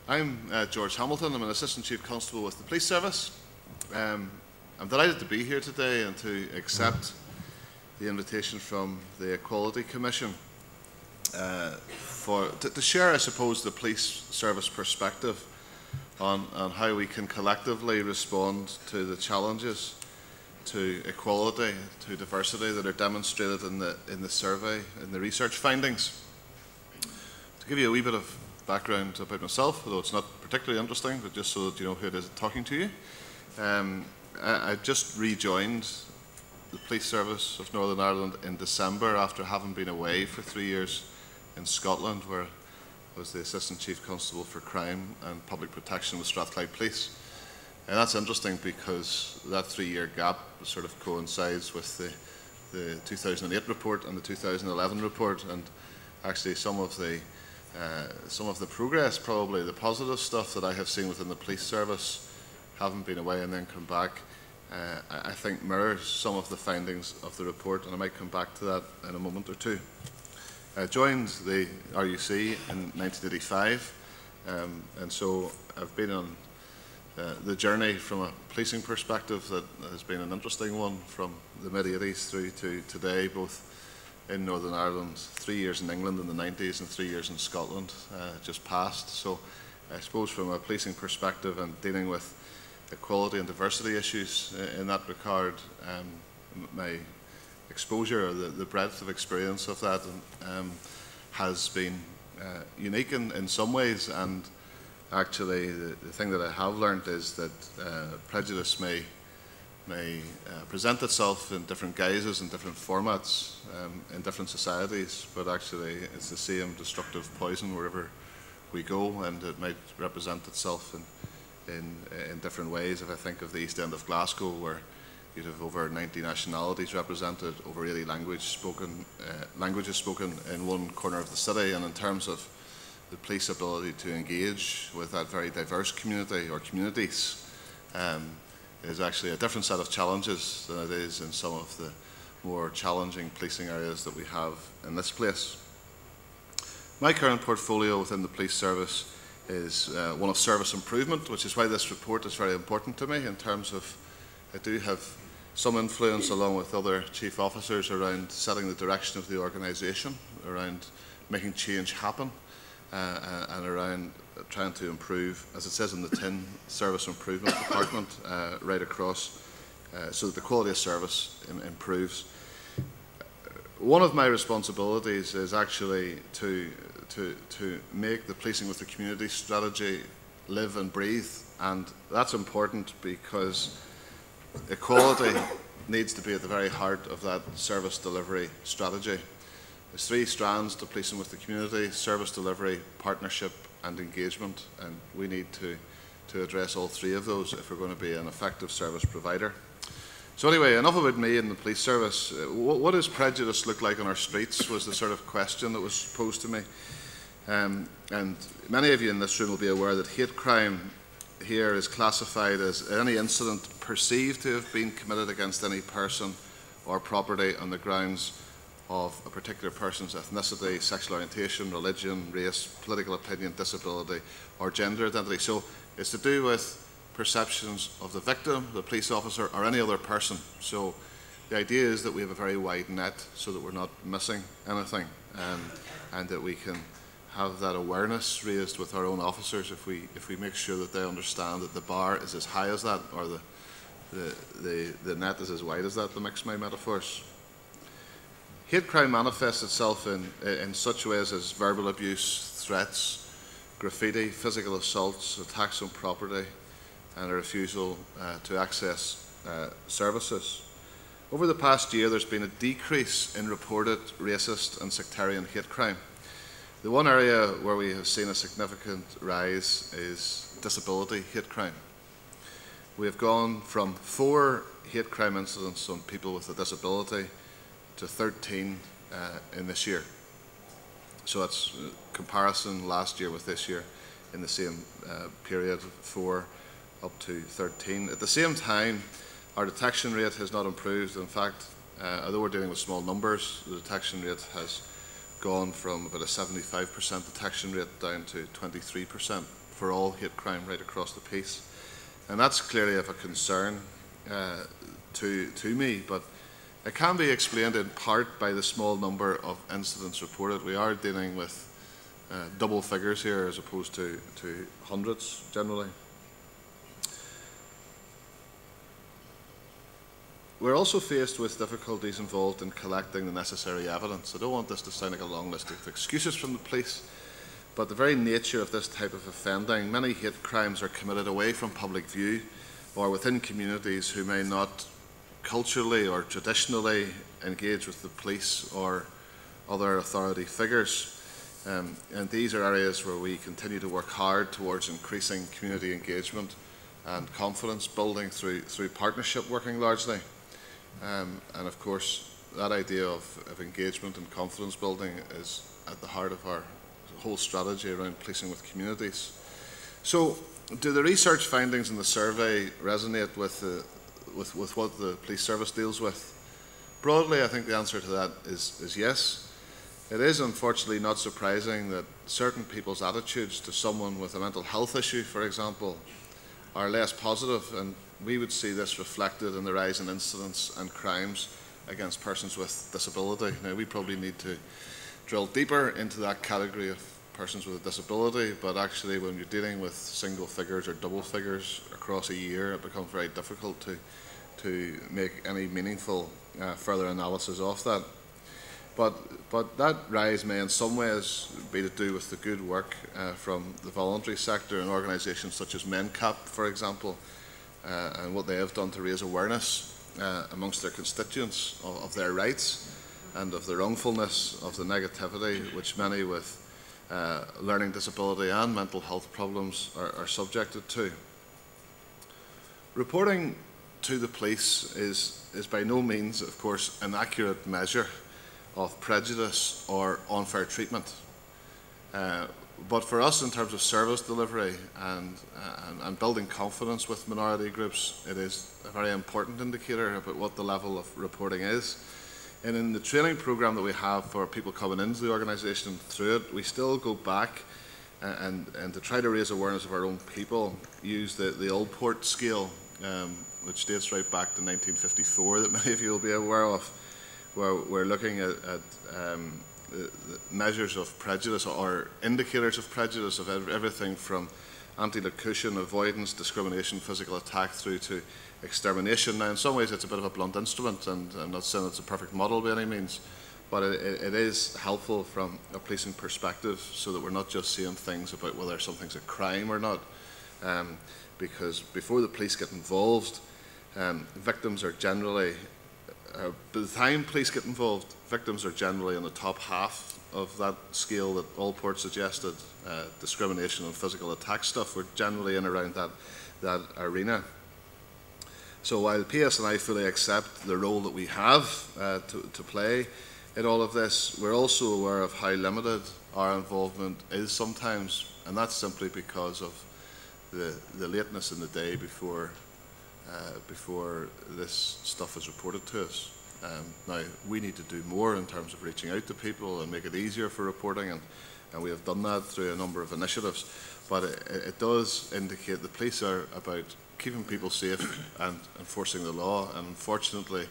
I'm George Hamilton. I'm an Assistant Chief Constable with the Police Service. I'm delighted to be here today and to accept the invitation from the Equality Commission to share, I suppose, the Police Service perspective on how we can collectively respond to the challenges to equality, to diversity that are demonstrated in the survey, in the research findings. To give you a wee bit of background about myself, although it's not particularly interesting, but just so that you know who it is talking to you. I just rejoined the Police Service of Northern Ireland in December after having been away for 3 years in Scotland, where I was the Assistant Chief Constable for Crime and Public Protection with Strathclyde Police. And that's interesting because that 3-year gap sort of coincides with the 2008 report and the 2011 report, and actually some of the progress, probably the positive stuff that I have seen within the police service, having been away and then come back, I think mirrors some of the findings of the report, and I might come back to that in a moment or two. I joined the RUC in 1985, and so I've been on the journey from a policing perspective that has been an interesting one from the mid-80s through to today, both in Northern Ireland, 3 years in England in the 90s and 3 years in Scotland just passed. So I suppose from a policing perspective and dealing with equality and diversity issues in that regard, my exposure, or the breadth of experience of that has been unique in some ways, and actually the thing that I have learned is that prejudice may present itself in different guises and different formats in different societies, but actually it's the same destructive poison wherever we go, and it might represent itself in different ways. If I think of the East End of Glasgow, where you'd have over 90 nationalities represented, over 80 languages spoken in one corner of the city, and in terms of the police ability to engage with that very diverse community or communities, is actually a different set of challenges than it is in some of the more challenging policing areas that we have in this place. My current portfolio within the police service is one of service improvement, which is why this report is very important to me in terms of I do have some influence along with other chief officers around setting the direction of the organisation, around making change happen, and around trying to improve, as it says in the tin, service improvement department right across, so that the quality of service improves. One of my responsibilities is actually to make the policing with the community strategy live and breathe, and that's important because equality needs to be at the very heart of that service delivery strategy. There's 3 strands to policing with the community: service delivery, partnership and engagement, and we need to address all 3 of those if we're going to be an effective service provider. So anyway, enough about me and the police service. What does prejudice look like on our streets was the sort of question that was posed to me. And many of you in this room will be aware that hate crime here is classified as any incident perceived to have been committed against any person or property on the grounds of a particular person's ethnicity, sexual orientation, religion, race, political opinion, disability, or gender identity. So it's to do with perceptions of the victim, the police officer, or any other person. So the idea is that we have a very wide net so that we're not missing anything, and that we can have that awareness raised with our own officers if we make sure that they understand that the bar is as high as that, or the net is as wide as that, to mix my metaphors. Hate crime manifests itself in such ways as verbal abuse, threats, graffiti, physical assaults, attacks on property, and a refusal to access services. Over the past year, there's been a decrease in reported racist and sectarian hate crime. The one area where we have seen a significant rise is disability hate crime. We have gone from 4 hate crime incidents on people with a disability to 13 in this year. So that's comparison last year with this year in the same period, 4 up to 13. At the same time, our detection rate has not improved. In fact, although we're dealing with small numbers, the detection rate has gone from about a 75% detection rate down to 23% for all hate crime right across the piece. And that's clearly of a concern to me, but it can be explained in part by the small number of incidents reported. We are dealing with double figures here as opposed to hundreds generally. We're also faced with difficulties involved in collecting the necessary evidence. I don't want this to sound like a long list of excuses from the police, but the very nature of this type of offending, many hate crimes are committed away from public view or within communities who may not culturally or traditionally engage with the police or other authority figures. And these are areas where we continue to work hard towards increasing community engagement and confidence building through partnership working largely. And of course, that idea of engagement and confidence building is at the heart of our whole strategy around policing with communities. So, do the research findings in the survey resonate with what the police service deals with? Broadly, I think the answer to that is yes. It is unfortunately not surprising that certain people's attitudes to someone with a mental health issue, for example, are less positive, and we would see this reflected in the rise in incidents and crimes against persons with disability. Now, we probably need to drill deeper into that category of persons with a disability, but actually when you're dealing with single figures or double figures across a year, it becomes very difficult to make any meaningful further analysis of that. But that rise may in some ways be to do with the good work from the voluntary sector and organisations such as MenCap, for example, and what they have done to raise awareness amongst their constituents of their rights and of the wrongfulness of the negativity which many with learning disability and mental health problems are subjected to. Reporting to the police is by no means, of course, an accurate measure of prejudice or unfair treatment. But for us, in terms of service delivery and building confidence with minority groups, it is a very important indicator about what the level of reporting is. And in the training programme that we have for people coming into the organisation through it, we still go back and to try to raise awareness of our own people, use the Old Port scale, which dates right back to 1954, that many of you will be aware of, where we're looking at the measures of prejudice or indicators of prejudice of everything from anti-locution, avoidance, discrimination, physical attack through to extermination. Now, in some ways it's a bit of a blunt instrument, and I'm not saying it's a perfect model by any means, but it is helpful from a policing perspective so that we're not just seeing things about whether something's a crime or not, because before the police get involved, victims are generally, by the time police get involved, victims are generally on the top half of that scale that Allport suggested. Discrimination and physical attack stuff, we're generally in around that arena. So while PSNI fully accept the role that we have to play in all of this, we're also aware of how limited our involvement is sometimes, and that's simply because of the lateness in the day before this stuff is reported to us. Now, we need to do more in terms of reaching out to people and make it easier for reporting, and we have done that through a number of initiatives. But it does indicate the police are about keeping people safe and enforcing the law, and unfortunately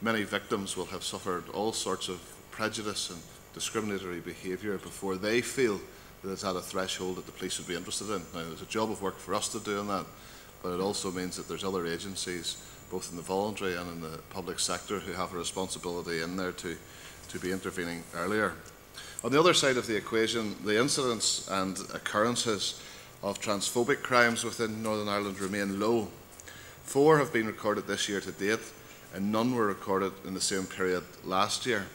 many victims will have suffered all sorts of prejudice and discriminatory behaviour before they feel that it's at a threshold that the police would be interested in. Now, there's a job of work for us to do in that, but it also means that there's other agencies, both in the voluntary and in the public sector, who have a responsibility in there to be intervening earlier. On the other side of the equation, the incidents and occurrences of transphobic crimes within Northern Ireland remain low. 4 have been recorded this year to date, and none were recorded in the same period last year.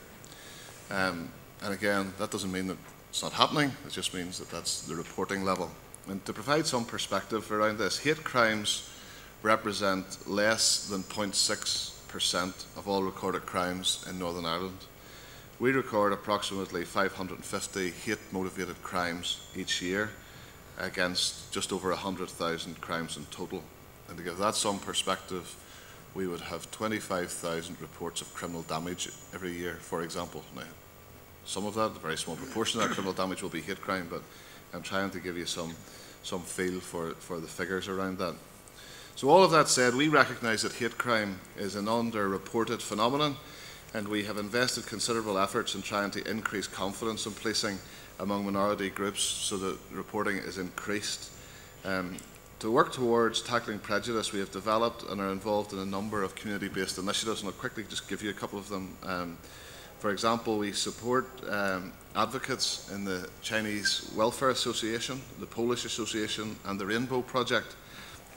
And again, that doesn't mean that it's not happening, it just means that that's the reporting level. And to provide some perspective around this, hate crimes represent less than 0.6% of all recorded crimes in Northern Ireland. We record approximately 550 hate-motivated crimes each year against just over 100,000 crimes in total. And to give that some perspective, we would have 25,000 reports of criminal damage every year, for example. Now, some of that, a very small proportion of that criminal damage will be hate crime, but I'm trying to give you some some feel for the figures around that. So all of that said, we recognise that hate crime is an underreported phenomenon, and we have invested considerable efforts in trying to increase confidence in policing among minority groups so that reporting is increased. To work towards tackling prejudice, we have developed and are involved in a number of community-based initiatives, and I'll quickly just give you a couple of them. For example, we support advocates in the Chinese Welfare Association, the Polish Association and the Rainbow Project,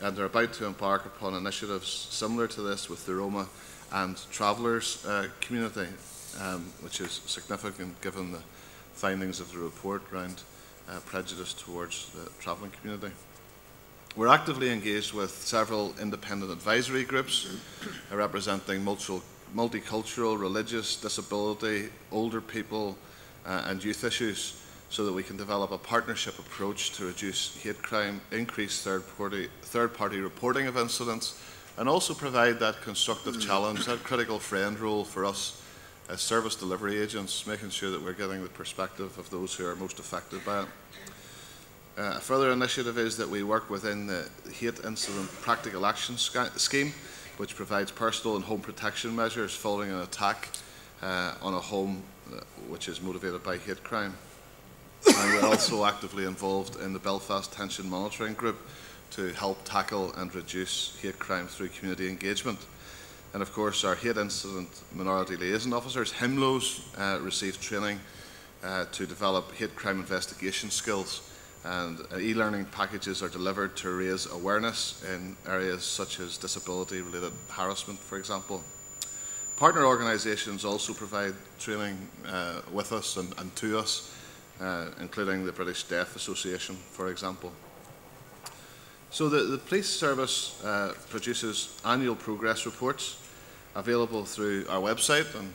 and they're about to embark upon initiatives similar to this with the Roma and Travellers community, which is significant given the findings of the report around prejudice towards the travelling community. We're actively engaged with several independent advisory groups representing multicultural, religious, disability, older people and youth issues, so that we can develop a partnership approach to reduce hate crime, increase third-party reporting of incidents, and also provide that constructive challenge, that critical friend role for us as service delivery agents, making sure that we're getting the perspective of those who are most affected by it. A further initiative is that we work within the Hate Incident Practical Action Scheme, which provides personal and home protection measures following an attack on a home which is motivated by hate crime. And we're also actively involved in the Belfast Tension Monitoring Group to help tackle and reduce hate crime through community engagement. And of course, our Hate Incident Minority Liaison Officers, HIMLOs, receive training to develop hate crime investigation skills, and e-learning packages are delivered to raise awareness in areas such as disability-related harassment, for example. Partner organisations also provide training with us and to us, including the British Deaf Association, for example. So the police service produces annual progress reports available through our website, and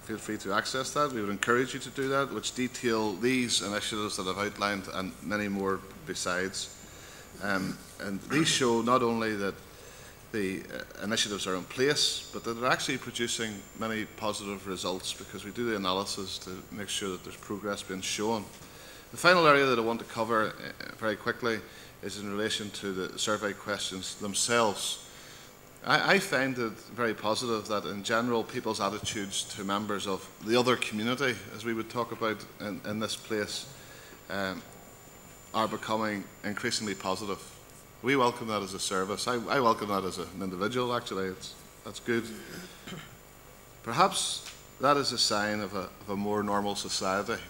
feel free to access that. We would encourage you to do that, which detail these initiatives that I've outlined and many more besides. And these show not only that the initiatives are in place, but that they're actually producing many positive results, because we do the analysis to make sure that there's progress being shown. The final area that I want to cover very quickly is in relation to the survey questions themselves. I find it very positive that in general people's attitudes to members of the other community, as we would talk about in this place, are becoming increasingly positive. We welcome that as a service. I welcome that as an individual, actually. That's good. Perhaps that is a sign of a more normal society.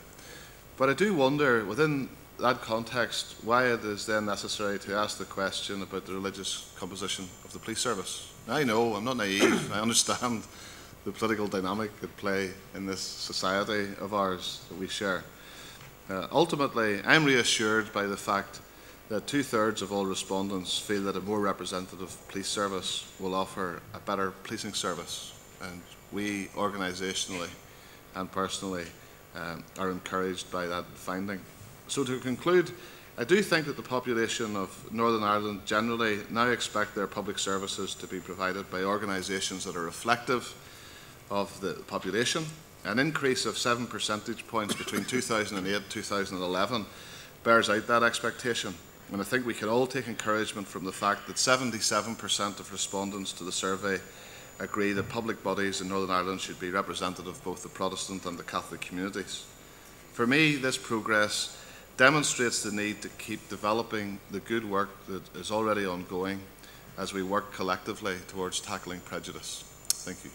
But I do wonder, within that context, why it is then necessary to ask the question about the religious composition of the police service. I know, I'm not naive, I understand the political dynamic at play in this society of ours that we share. Ultimately, I'm reassured by the fact that 2/3 of all respondents feel that a more representative police service will offer a better policing service, and we organisationally and personally are encouraged by that finding. So to conclude, I do think that the population of Northern Ireland generally now expect their public services to be provided by organisations that are reflective of the population. An increase of 7 percentage points between 2008 and 2011 bears out that expectation. And I think we can all take encouragement from the fact that 77% of respondents to the survey agree that public bodies in Northern Ireland should be representative of both the Protestant and the Catholic communities. For me, this progress demonstrates the need to keep developing the good work that is already ongoing as we work collectively towards tackling prejudice. Thank you.